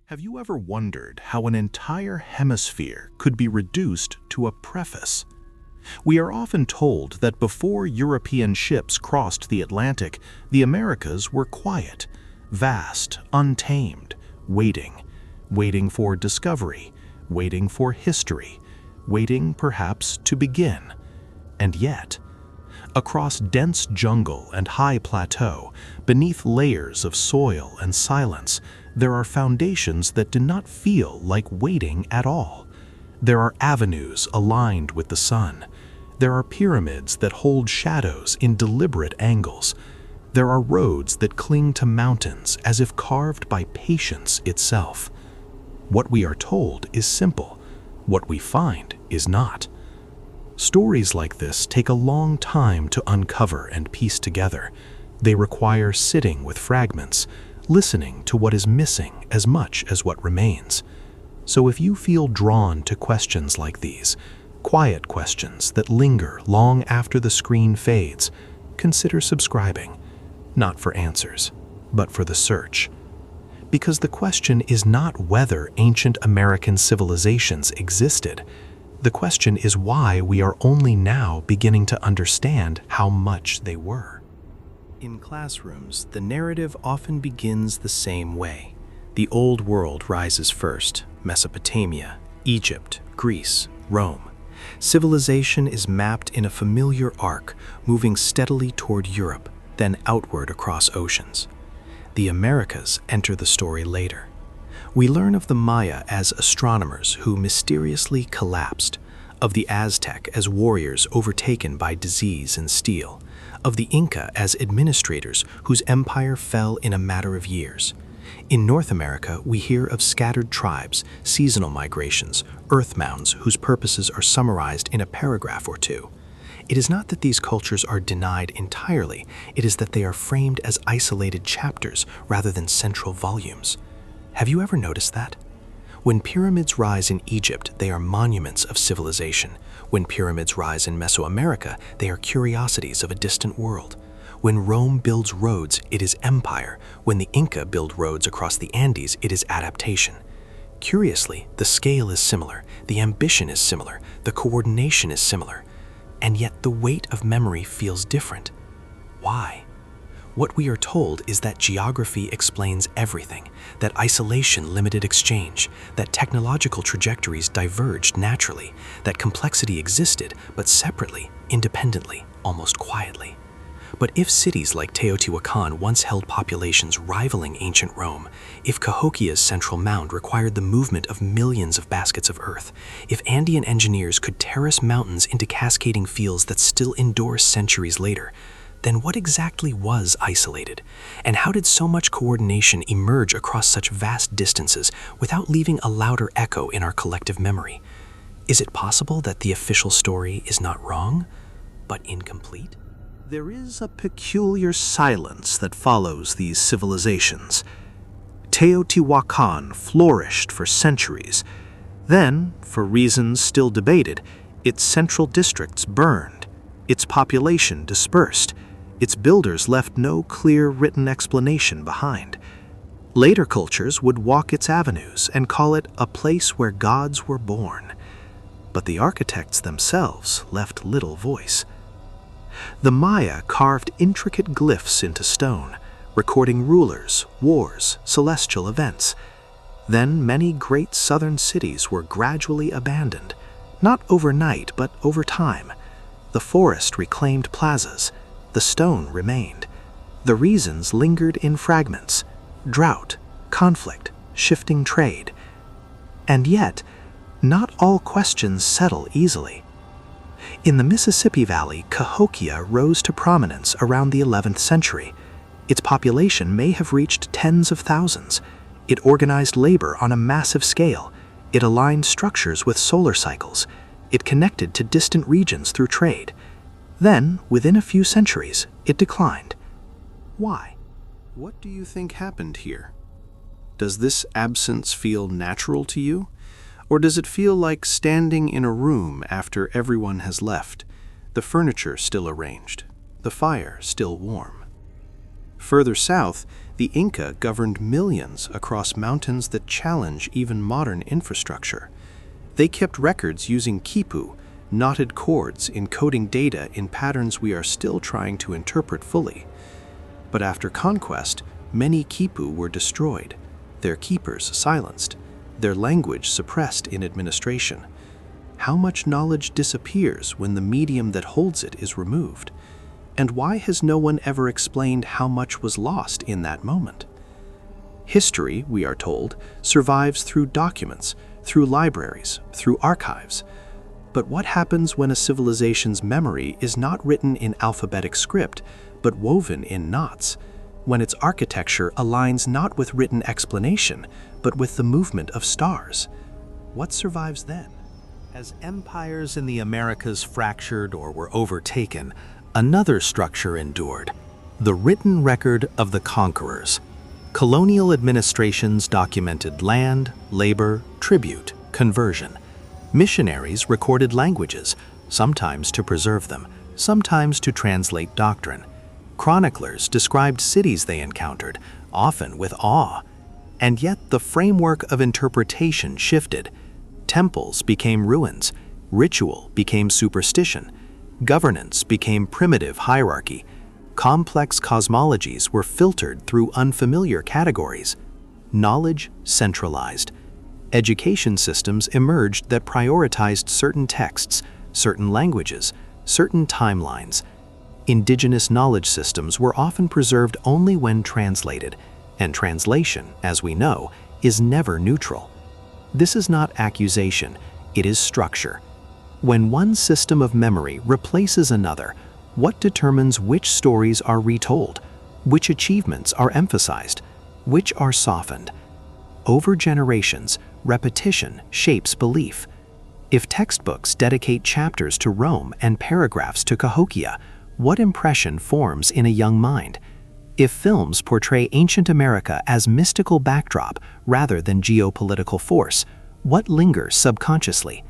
Have you ever wondered how an entire hemisphere could be reduced to a preface? We are often told that before European ships crossed the Atlantic, the Americas were quiet, vast, untamed, waiting for discovery, waiting for history, waiting perhaps to begin. And yet, across dense jungle and high plateau, beneath layers of soil and silence, there are foundations that do not feel like waiting at all. There are avenues aligned with the sun. There are pyramids that hold shadows in deliberate angles. There are roads that cling to mountains as if carved by patience itself. What we are told is simple. What we find is not. Stories like this take a long time to uncover and piece together. They require sitting with fragments, listening to what is missing as much as what remains. So if you feel drawn to questions like these, quiet questions that linger long after the screen fades, consider subscribing, not for answers, but for the search. Because the question is not whether ancient American civilizations existed. The question is why we are only now beginning to understand how much they were. In classrooms, the narrative often begins the same way. The old world rises first: Mesopotamia, Egypt, Greece, Rome. Civilization is mapped in a familiar arc, moving steadily toward Europe, then outward across oceans. The Americas enter the story later. We learn of the Maya as astronomers who mysteriously collapsed, of the Aztec as warriors overtaken by disease and steel, of the Inca as administrators whose empire fell in a matter of years. In North America, we hear of scattered tribes, seasonal migrations, earth mounds whose purposes are summarized in a paragraph or two. It is not that these cultures are denied entirely, it is that they are framed as isolated chapters rather than central volumes. Have you ever noticed that? When pyramids rise in Egypt, they are monuments of civilization. When pyramids rise in Mesoamerica, they are curiosities of a distant world. When Rome builds roads, it is empire. When the Inca build roads across the Andes, it is adaptation. Curiously, the scale is similar, the ambition is similar, the coordination is similar, and yet the weight of memory feels different. Why? What we are told is that geography explains everything, that isolation limited exchange, that technological trajectories diverged naturally, that complexity existed, but separately, independently, almost quietly. But if cities like Teotihuacan once held populations rivaling ancient Rome, if Cahokia's central mound required the movement of millions of baskets of earth, if Andean engineers could terrace mountains into cascading fields that still endure centuries later, then what exactly was isolated? And how did so much coordination emerge across such vast distances without leaving a louder echo in our collective memory? Is it possible that the official story is not wrong, but incomplete? There is a peculiar silence that follows these civilizations. Teotihuacan flourished for centuries. Then, for reasons still debated, its central districts burned, its population dispersed. Its builders left no clear written explanation behind. Later cultures would walk its avenues and call it a place where gods were born. But the architects themselves left little voice. The Maya carved intricate glyphs into stone, recording rulers, wars, celestial events. Then many great southern cities were gradually abandoned, not overnight, but over time. The forest reclaimed plazas. The stone remained. The reasons lingered in fragments: drought, conflict, shifting trade. And yet, not all questions settle easily. In the Mississippi Valley, Cahokia rose to prominence around the 11th century. Its population may have reached tens of thousands. It organized labor on a massive scale. It aligned structures with solar cycles. It connected to distant regions through trade. Then, within a few centuries, it declined. Why? What do you think happened here? Does this absence feel natural to you? Or does it feel like standing in a room after everyone has left, the furniture still arranged, the fire still warm? Further south, The Inca governed millions across mountains that challenge even modern infrastructure. They kept records using quipu, knotted cords encoding data in patterns we are still trying to interpret fully. But after conquest, many quipu were destroyed, their keepers silenced, their language suppressed in administration. How much knowledge disappears when the medium that holds it is removed? And why has no one ever explained how much was lost in that moment? History, we are told, survives through documents, through libraries, through archives. But what happens when a civilization's memory is not written in alphabetic script, but woven in knots? When its architecture aligns not with written explanation, but with the movement of stars? What survives then? As empires in the Americas fractured or were overtaken, another structure endured: the written record of the conquerors. Colonial administrations documented land, labor, tribute, conversion. Missionaries recorded languages, sometimes to preserve them, sometimes to translate doctrine. Chroniclers described cities they encountered, often with awe. And yet the framework of interpretation shifted. Temples became ruins, ritual became superstition, governance became primitive hierarchy. Complex cosmologies were filtered through unfamiliar categories. Knowledge centralized. Education systems emerged that prioritized certain texts, certain languages, certain timelines. Indigenous knowledge systems were often preserved only when translated, and translation, as we know, is never neutral. This is not accusation, it is structure. When one system of memory replaces another, what determines which stories are retold, which achievements are emphasized, which are softened? Over generations, repetition shapes belief. If textbooks dedicate chapters to Rome and paragraphs to Cahokia, what impression forms in a young mind? If films portray ancient America as mystical backdrop rather than geopolitical force, what lingers subconsciously?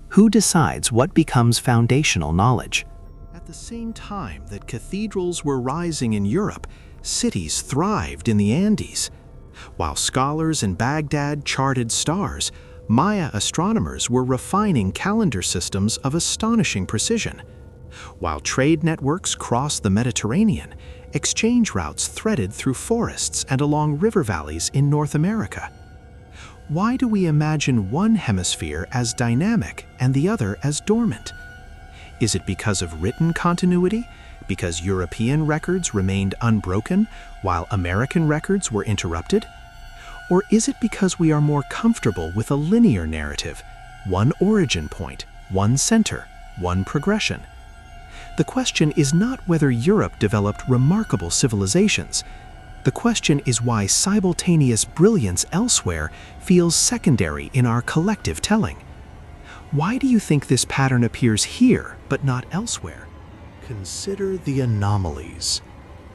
Who decides what becomes foundational knowledge? At the same time that cathedrals were rising in Europe, cities thrived in the Andes. While scholars in Baghdad charted stars, Maya astronomers were refining calendar systems of astonishing precision. While trade networks crossed the Mediterranean, exchange routes threaded through forests and along river valleys in North America. Why do we imagine one hemisphere as dynamic and the other as dormant? Is it because of written continuity? Because European records remained unbroken while American records were interrupted? Or is it because we are more comfortable with a linear narrative, one origin point, one center, one progression? The question is not whether Europe developed remarkable civilizations. The question is why simultaneous brilliance elsewhere feels secondary in our collective telling. Why do you think this pattern appears here but not elsewhere? Consider the anomalies.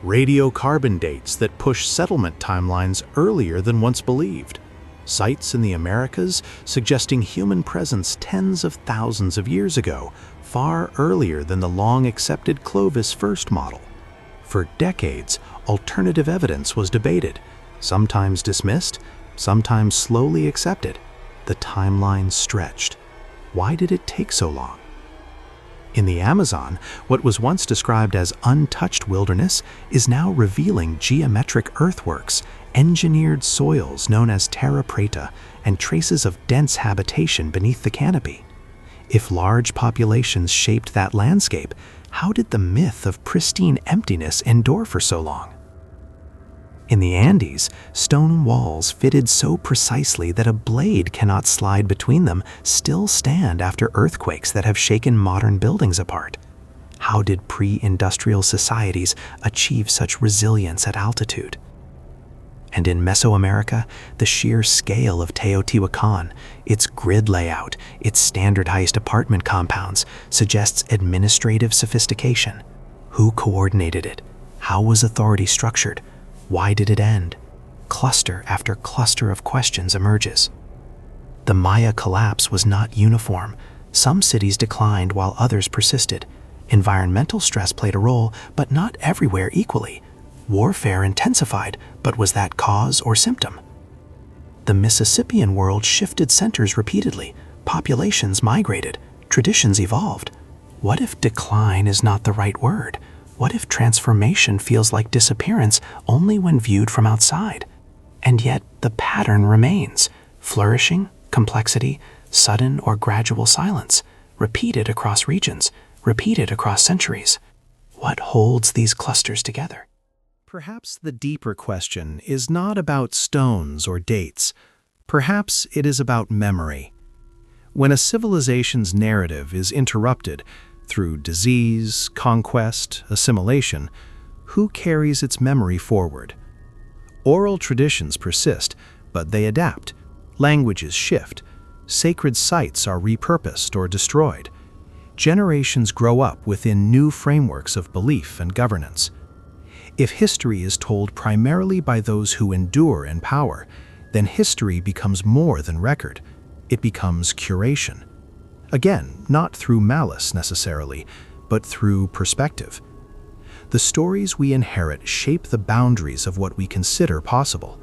Radiocarbon dates that push settlement timelines earlier than once believed. Sites in the Americas suggesting human presence tens of thousands of years ago, far earlier than the long-accepted Clovis first model. For decades, alternative evidence was debated, sometimes dismissed, sometimes slowly accepted. The timeline stretched. Why did it take so long? In the Amazon, what was once described as untouched wilderness is now revealing geometric earthworks, engineered soils known as terra preta, and traces of dense habitation beneath the canopy. If large populations shaped that landscape, how did the myth of pristine emptiness endure for so long? In the Andes, stone walls fitted so precisely that a blade cannot slide between them still stand after earthquakes that have shaken modern buildings apart. How did pre-industrial societies achieve such resilience at altitude? And in Mesoamerica, the sheer scale of Teotihuacan, its grid layout, its standardized apartment compounds, suggests administrative sophistication. Who coordinated it? How was authority structured? Why did it end? Cluster after cluster of questions emerges. The Maya collapse was not uniform. Some cities declined while others persisted. Environmental stress played a role, but not everywhere equally. Warfare intensified, but was that cause or symptom? The Mississippian world shifted centers repeatedly, populations migrated, traditions evolved. What if decline is not the right word? What if transformation feels like disappearance only when viewed from outside? And yet the pattern remains: flourishing, complexity, sudden or gradual silence, repeated across regions, repeated across centuries. What holds these clusters together? Perhaps the deeper question is not about stones or dates. Perhaps it is about memory. When a civilization's narrative is interrupted through disease, conquest, assimilation, who carries its memory forward? Oral traditions persist, but they adapt. Languages shift. Sacred sites are repurposed or destroyed. Generations grow up within new frameworks of belief and governance. If history is told primarily by those who endure in power, then history becomes more than record. It becomes curation. Again, not through malice necessarily, but through perspective. The stories we inherit shape the boundaries of what we consider possible.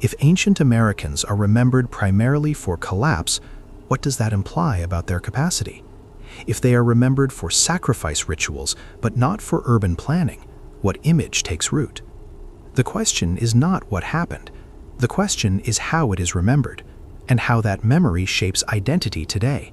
If ancient Americans are remembered primarily for collapse, what does that imply about their capacity? If they are remembered for sacrifice rituals, but not for urban planning, what image takes root? The question is not what happened. The question is how it is remembered, and how that memory shapes identity today.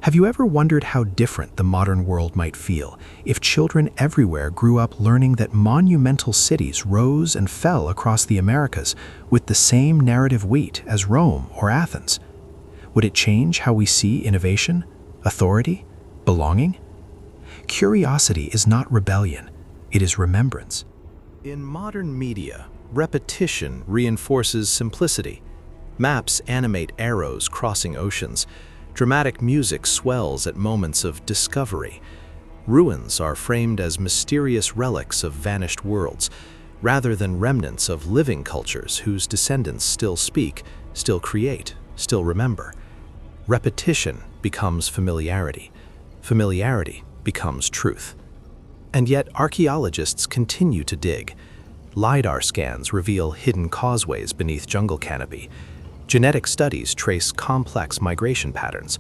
Have you ever wondered how different the modern world might feel if children everywhere grew up learning that monumental cities rose and fell across the Americas with the same narrative weight as Rome or Athens? Would it change how we see innovation, authority, belonging? Curiosity is not rebellion, it is remembrance. In modern media, repetition reinforces simplicity. Maps animate arrows crossing oceans. Dramatic music swells at moments of discovery. Ruins are framed as mysterious relics of vanished worlds, rather than remnants of living cultures whose descendants still speak, still create, still remember. Repetition becomes familiarity. Familiarity becomes truth. And yet archaeologists continue to dig. LiDAR scans reveal hidden causeways beneath jungle canopy. Genetic studies trace complex migration patterns.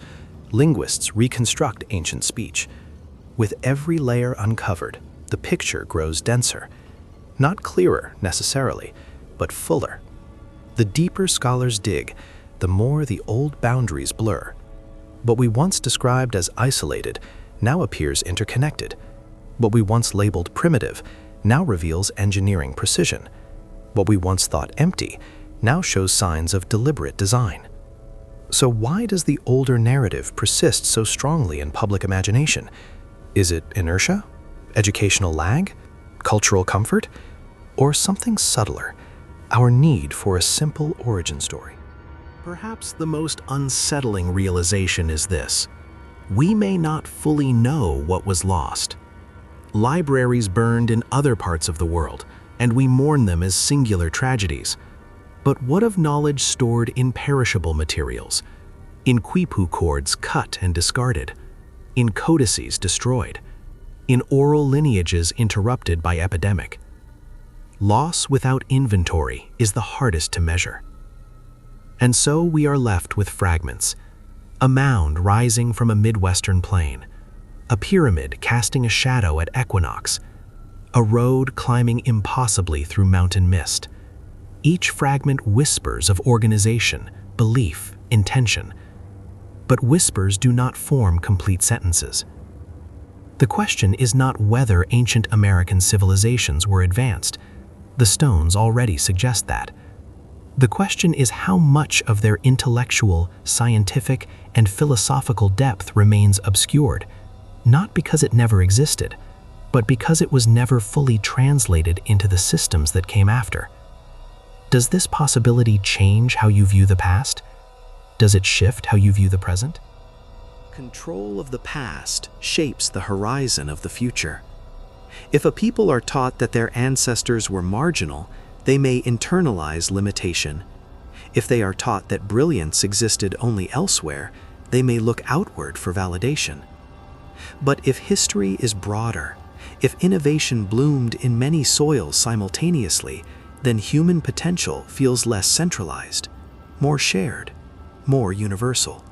Linguists reconstruct ancient speech. With every layer uncovered, the picture grows denser. Not clearer, necessarily, but fuller. The deeper scholars dig, the more the old boundaries blur. What we once described as isolated now appears interconnected. What we once labeled primitive now reveals engineering precision. What we once thought empty now shows signs of deliberate design. So why does the older narrative persist so strongly in public imagination? Is it inertia? Educational lag? Cultural comfort? Or something subtler? Our need for a simple origin story? Perhaps the most unsettling realization is this: we may not fully know what was lost. Libraries burned in other parts of the world, and we mourn them as singular tragedies. But what of knowledge stored in perishable materials? In quipu cords cut and discarded? In codices destroyed? In oral lineages interrupted by epidemic? Loss without inventory is the hardest to measure. And so we are left with fragments. A mound rising from a Midwestern plain. A pyramid casting a shadow at equinox. A road climbing impossibly through mountain mist. Each fragment whispers of organization, belief, intention. But whispers do not form complete sentences. The question is not whether ancient American civilizations were advanced. The stones already suggest that. The question is how much of their intellectual, scientific, and philosophical depth remains obscured, not because it never existed, but because it was never fully translated into the systems that came after. Does this possibility change how you view the past? Does it shift how you view the present? Control of the past shapes the horizon of the future. If a people are taught that their ancestors were marginal, they may internalize limitation. If they are taught that brilliance existed only elsewhere, they may look outward for validation. But if history is broader, If innovation bloomed in many soils simultaneously, then human potential feels less centralized, more shared, more universal.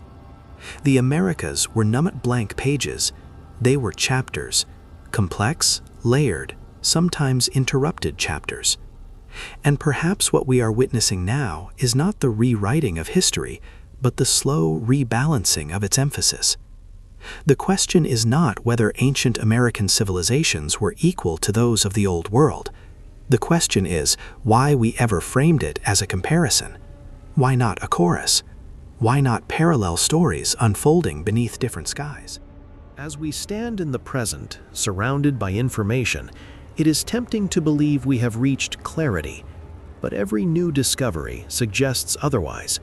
The Americas were not blank pages, they were chapters, complex, layered, sometimes interrupted chapters. And perhaps what we are witnessing now is not the rewriting of history, but the slow rebalancing of its emphasis. The question is not whether ancient American civilizations were equal to those of the Old World. The question is why we ever framed it as a comparison. Why not a chorus? Why not parallel stories unfolding beneath different skies? As we stand in the present, surrounded by information, it is tempting to believe we have reached clarity, but every new discovery suggests otherwise.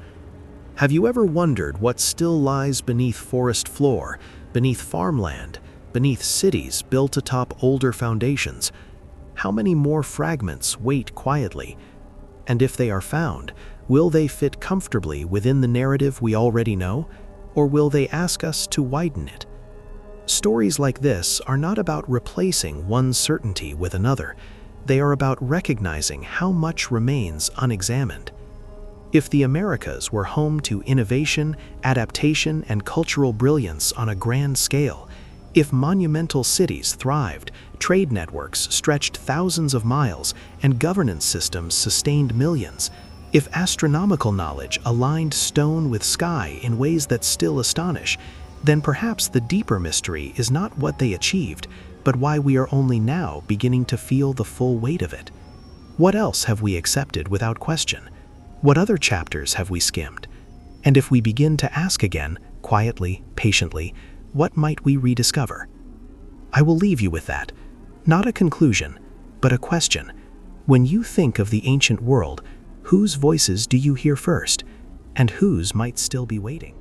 Have you ever wondered what still lies beneath forest floor, beneath farmland, beneath cities built atop older foundations? How many more fragments wait quietly? And if they are found, will they fit comfortably within the narrative we already know, or will they ask us to widen it? Stories like this are not about replacing one certainty with another. They are about recognizing how much remains unexamined. If the Americas were home to innovation, adaptation, and cultural brilliance on a grand scale, if monumental cities thrived, trade networks stretched thousands of miles, and governance systems sustained millions, if astronomical knowledge aligned stone with sky in ways that still astonish, then perhaps the deeper mystery is not what they achieved, but why we are only now beginning to feel the full weight of it. What else have we accepted without question? What other chapters have we skimmed? And if we begin to ask again, quietly, patiently, what might we rediscover? I will leave you with that. Not a conclusion, but a question. When you think of the ancient world, whose voices do you hear first? And whose might still be waiting?